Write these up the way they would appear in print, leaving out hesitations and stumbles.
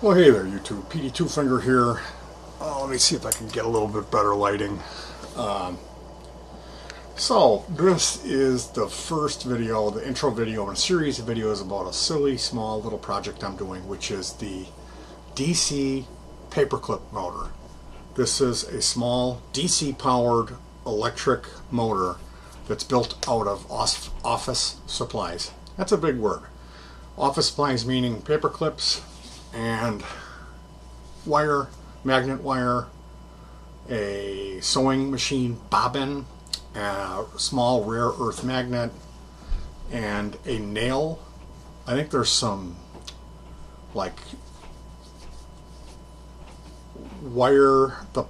Well, hey there, YouTube. Petey Twofinger here. Let me see if I can get a little bit better lighting. Um, so, this is the first video, the intro video in a series of videos about a silly, small little project I'm doing, which is the DC paperclip motor. This is a small DC-powered electric motor that's built out of office supplies. That's a big word. Office supplies meaning paper clips and wire, magnet wire, a sewing machine bobbin, a small rare earth magnet, and a nail. I think there's some like wire, the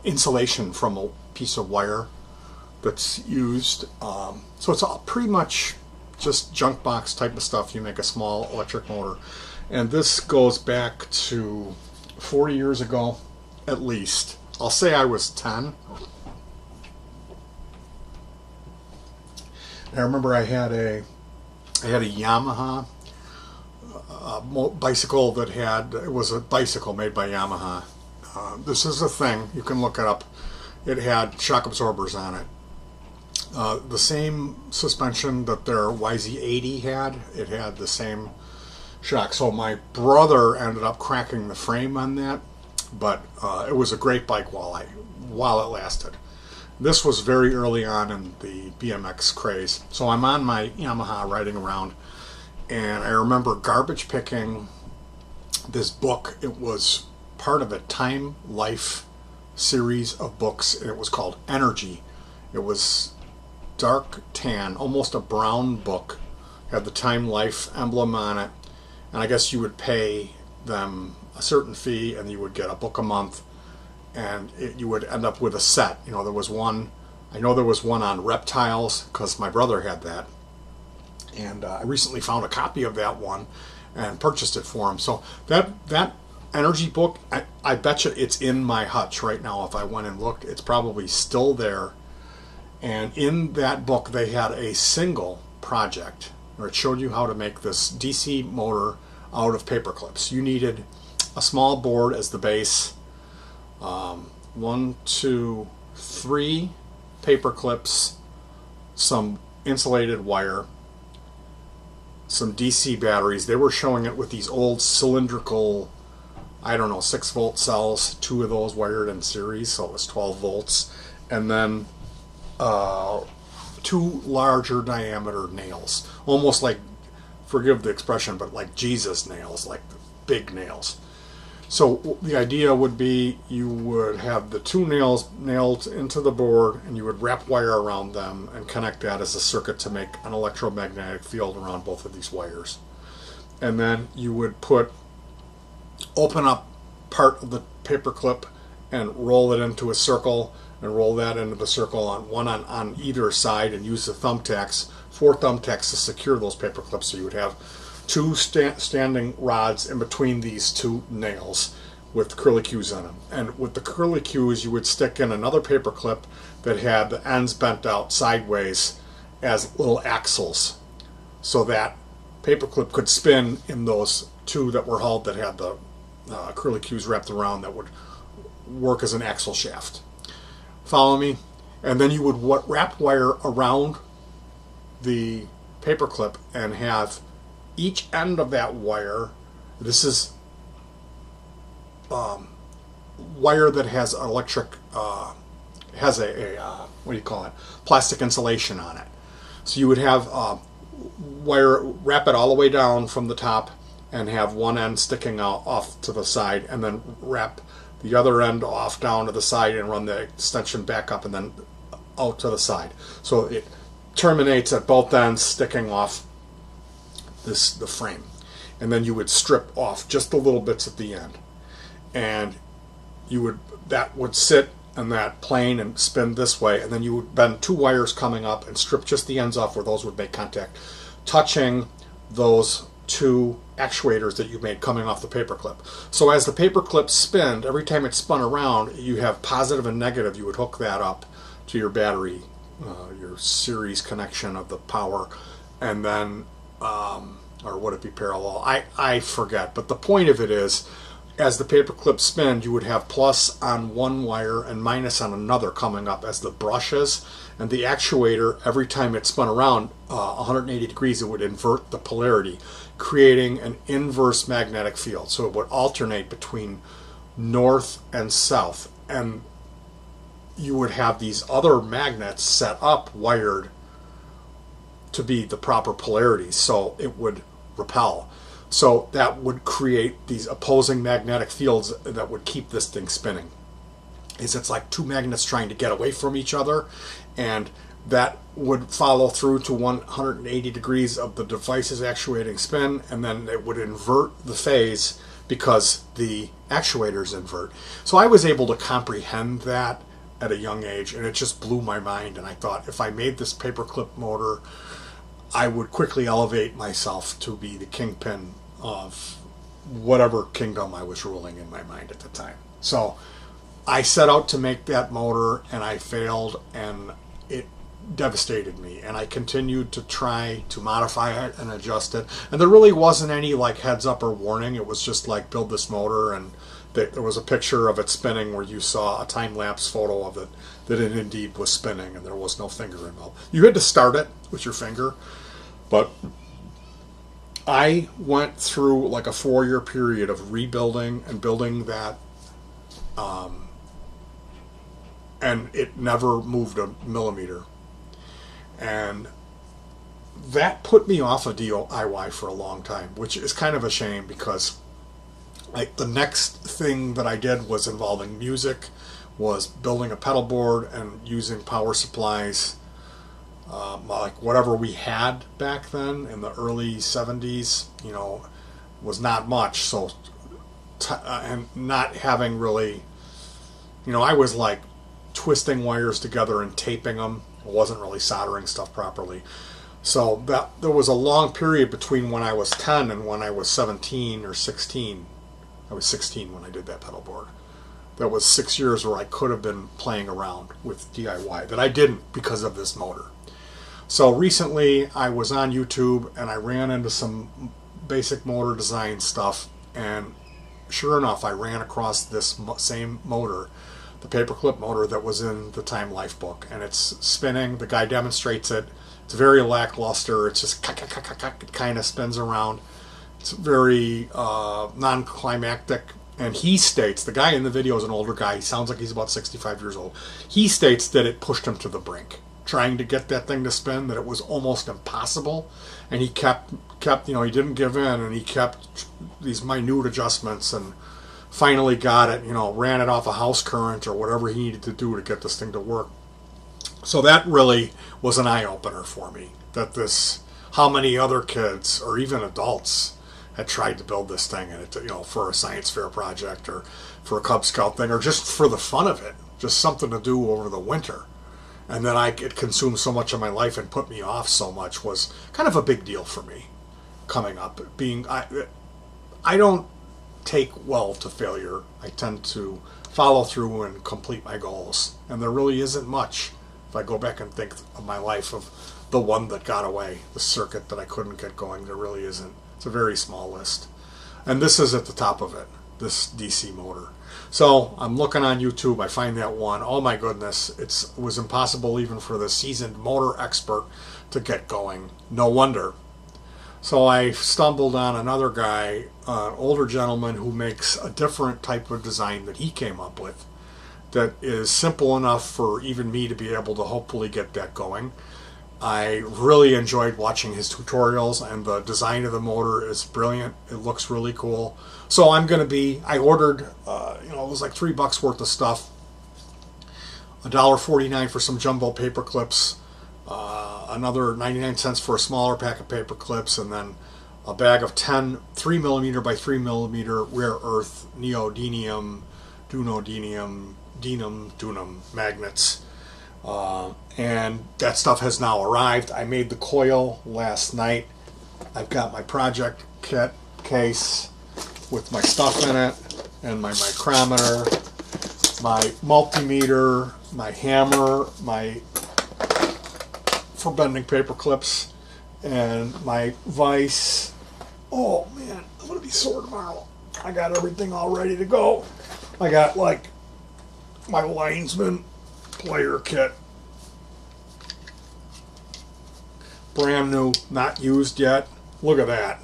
insulation from a piece of wire that's used. So it's all pretty much just junk box type of stuff. You make a small electric motor. And this goes back to 40 years ago, at least. I'll say I was 10. And I remember I had a Yamaha bicycle that it was a bicycle made by Yamaha. This is a thing, you can look it up. It had shock absorbers on it. The same suspension that their YZ80 had, it had the same shock. So my brother ended up cracking the frame on that, but it was a great bike while it lasted. This was very early on in the BMX craze. So I'm on my Yamaha riding around, and I remember garbage picking this book. It was part of a Time Life series of books, and it was called Energy. It was dark tan, almost a brown book, had the Time Life emblem on it, and I guess you would pay them a certain fee and you would get a book a month, and you would end up with a set. You know, there was one, I know there was one on reptiles because my brother had that, and I recently found a copy of that one and purchased it for him. So that Energy book, I bet you it's in my hutch right now. If I went and looked, it's probably still there. And in that book they had a single project where it showed you how to make this DC motor out of paper clips. You needed a small board as the base, 1, 2, 3 paper clips, some insulated wire, some DC batteries. They were showing it with these old cylindrical, I don't know, 6-volt cells, 2 of those wired in series, so it was 12 volts, and then 2 larger diameter nails, almost like, forgive the expression, but like Jesus nails, like big nails. So the idea would be you would have the 2 nails nailed into the board, and you would wrap wire around them and connect that as a circuit to make an electromagnetic field around both of these wires. And then you would open up part of the paper clip and roll it into a circle, and roll that into the circle on either side, and use the thumbtacks, 4 thumbtacks to secure those paper clips. So you would have 2 standing rods in between these 2 nails with curlicues in them. And with the curlicues you would stick in another paper clip that had the ends bent out sideways as little axles, so that paper clip could spin in those 2 that were held that had the curlicues wrapped around, that would work as an axle shaft. Follow me? And then you would wrap wire around the paper clip and have each end of that wire, this is wire that has electric, has a what do you call it, plastic insulation on it. So you would have wire, wrap it all the way down from the top and have one end sticking out off to the side, and then wrap the other end off down to the side and run the extension back up and then out to the side. So it terminates at both ends, sticking off the frame. And then you would strip off just the little bits at the end. And that would sit on that plane and spin this way, and then you would bend 2 wires coming up and strip just the ends off where those would make contact, touching those 2 actuators that you made coming off the paper clip. So as the paper clip spun, every time it spun around, you have positive and negative. You would hook that up to your battery, your series connection of the power, and then or would it be parallel? I forget. But the point of it is, as the paperclip spin, you would have plus on one wire and minus on another coming up as the brushes. And the actuator, every time it spun around 180 degrees, it would invert the polarity, creating an inverse magnetic field. So it would alternate between north and south. And you would have these other magnets set up, wired to be the proper polarity, so it would repel. So that would create these opposing magnetic fields that would keep this thing spinning. It's like two magnets trying to get away from each other, and that would follow through to 180 degrees of the device's actuating spin, and then it would invert the phase because the actuators invert. So I was able to comprehend that at a young age, and it just blew my mind. And I thought, if I made this paperclip motor, I would quickly elevate myself to be the kingpin of whatever kingdom I was ruling in my mind at the time. So I set out to make that motor, and I failed, and it devastated me. And I continued to try to modify it and adjust it. And there really wasn't any like heads up or warning. It was just like, build this motor, and there was a picture of it spinning where you saw a time-lapse photo of it, that it indeed was spinning, and there was no finger involved. You had to start it with your finger, but I went through like a 4-year period of rebuilding and building that, and it never moved a millimeter. And that put me off of DIY for a long time, which is kind of a shame, because the next thing that I did was involving music, was building a pedal board and using power supplies, like whatever we had back then in the early 70s, was not much. So, and not having really, I was like twisting wires together and taping them. I wasn't really soldering stuff properly. So there was a long period between when I was 10 and when I was 17 or 16. I was 16 when I did that pedal board. That was 6 years where I could have been playing around with DIY, that I didn't because of this motor. So recently I was on YouTube and I ran into some basic motor design stuff, and sure enough I ran across this same motor, the paperclip motor that was in the Time Life book, and it's spinning. The guy demonstrates it. It's very lackluster. It's just it kind of spins around. It's very non-climactic, and he states, the guy in the video is an older guy, he sounds like he's about 65 years old, he states that it pushed him to the brink, trying to get that thing to spin, that it was almost impossible, and he kept he didn't give in, and he kept these minute adjustments, and finally got it, ran it off a house current or whatever he needed to do to get this thing to work. So that really was an eye-opener for me, that how many other kids or even adults had tried to build this thing, and it, for a science fair project or for a Cub Scout thing, or just for the fun of it, just something to do over the winter. And then it consumed so much of my life and put me off so much, was kind of a big deal for me coming up. I don't take well to failure. I tend to follow through and complete my goals, and there really isn't much, if I go back and think of my life, of the one that got away, the circuit that I couldn't get going. There really isn't. It's a very small list. And this is at the top of it, this DC motor. So I'm looking on YouTube, I find that one. Oh my goodness, it was impossible even for the seasoned motor expert to get going. No wonder. So I stumbled on another guy, an older gentleman, who makes a different type of design that he came up with, that is simple enough for even me to be able to hopefully get that going. I really enjoyed watching his tutorials, and the design of the motor is brilliant. It looks really cool. So I ordered, it was like $3 worth of stuff, $1.49 for some jumbo paper clips, another 99 cents for a smaller pack of paper clips, and then a bag of 10 3mm by 3mm rare earth neodymium, dunum magnets. And that stuff has now arrived. I made the coil last night. I've got my project kit case with my stuff in it, and my micrometer, my multimeter, my hammer, for bending paper clips, and my vise, Oh man, I'm gonna be sore tomorrow. I got everything all ready to go. I got like my linesman player kit. Brand new, not used yet. Look at that.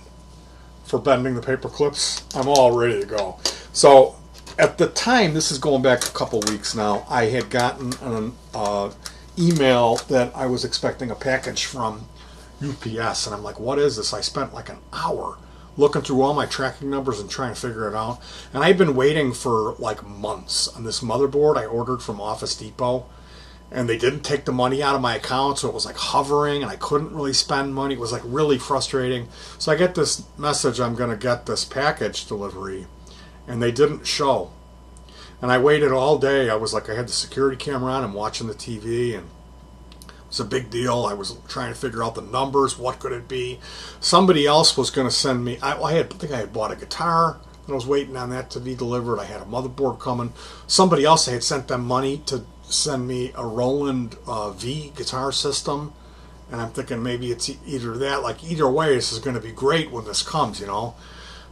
For bending the paper clips. I'm all ready to go. So at the time, this is going back a couple weeks now, I had gotten an email that I was expecting a package from UPS, and I'm like, what is this? I spent like an hour looking through all my tracking numbers and trying to figure it out. And I've been waiting for like months on this motherboard I ordered from Office Depot, and they didn't take the money out of my account, so it was like hovering and I couldn't really spend money. It was like really frustrating. So I get this message, I'm going to get this package delivery, and they didn't show. And I waited all day. I had the security camera on, I'm watching the TV, and it was a big deal. I was trying to figure out the numbers, what could it be. Somebody else was going to send me, I think I had bought a guitar, and I was waiting on that to be delivered. I had a motherboard coming. Somebody else, I had sent them money to send me a Roland V guitar system, and I'm thinking maybe it's either that, like either way this is going to be great when this comes, you know.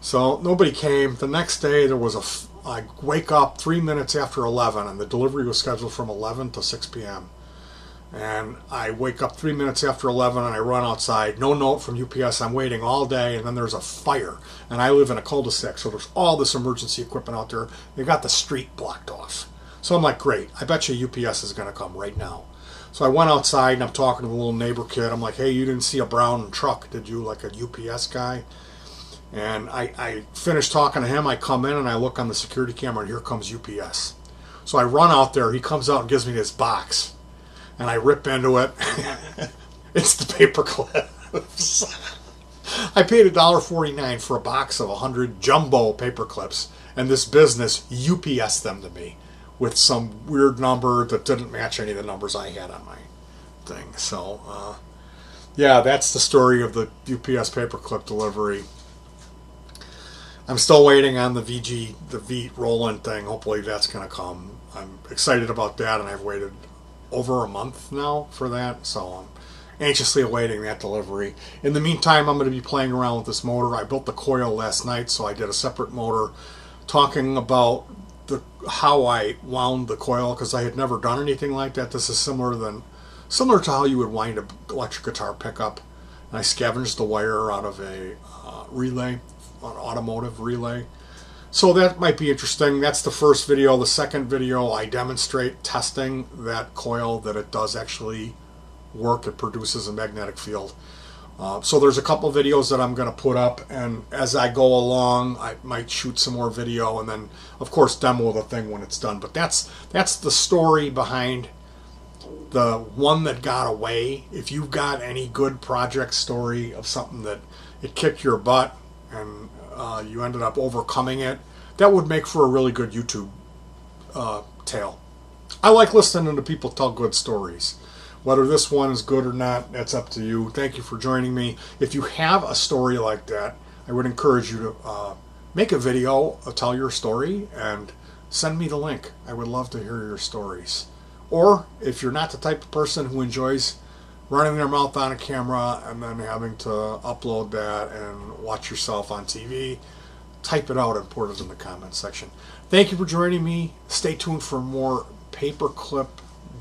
So nobody came. The next day I wake up 3 minutes after 11, and the delivery was scheduled from 11 to 6 p.m. And I wake up 3 minutes after 11 and I run outside. No note from UPS. I'm waiting all day, and then there's a fire. And I live in a cul-de-sac, so there's all this emergency equipment out there. They got the street blocked off. So I'm like, great, I bet you UPS is going to come right now. So I went outside and I'm talking to the little neighbor kid. I'm like, hey, you didn't see a brown truck, did you? Like a UPS guy? And I finished talking to him. I come in and I look on the security camera, and here comes UPS. So I run out there. He comes out and gives me this box. And I rip into it. It's the paper clips. I paid $1.49 for a box of 100 jumbo paper clips. And this business UPS'd them to me with some weird number that didn't match any of the numbers I had on my thing. So, yeah, that's the story of the UPS paperclip delivery. I'm still waiting on the V Roland thing. Hopefully that's going to come. I'm excited about that, and I've waited over a month now for that, so I'm anxiously awaiting that delivery. In the meantime, I'm going to be playing around with this motor. I built the coil last night, so I did a separate motor talking about how I wound the coil, because I had never done anything like that. This is similar to how you would wind an electric guitar pickup. And I scavenged the wire out of a relay, an automotive relay. So that might be interesting. That's the first video. The second video, I demonstrate testing that coil, that it does actually work. It produces a magnetic field. So there's a couple videos that I'm going to put up, and as I go along, I might shoot some more video, and then, of course, demo the thing when it's done. But that's the story behind the one that got away. If you've got any good project story of something that it kicked your butt and you ended up overcoming it, that would make for a really good YouTube tale. I like listening to people tell good stories. Whether this one is good or not, that's up to you. Thank you for joining me. If you have a story like that, I would encourage you to make a video, tell your story, and send me the link. I would love to hear your stories. Or if you're not the type of person who enjoys running their mouth on a camera and then having to upload that and watch yourself on TV, type it out and put it in the comments section. Thank you for joining me. Stay tuned for more paperclip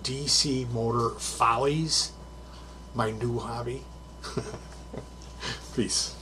DC motor follies, my new hobby. Peace.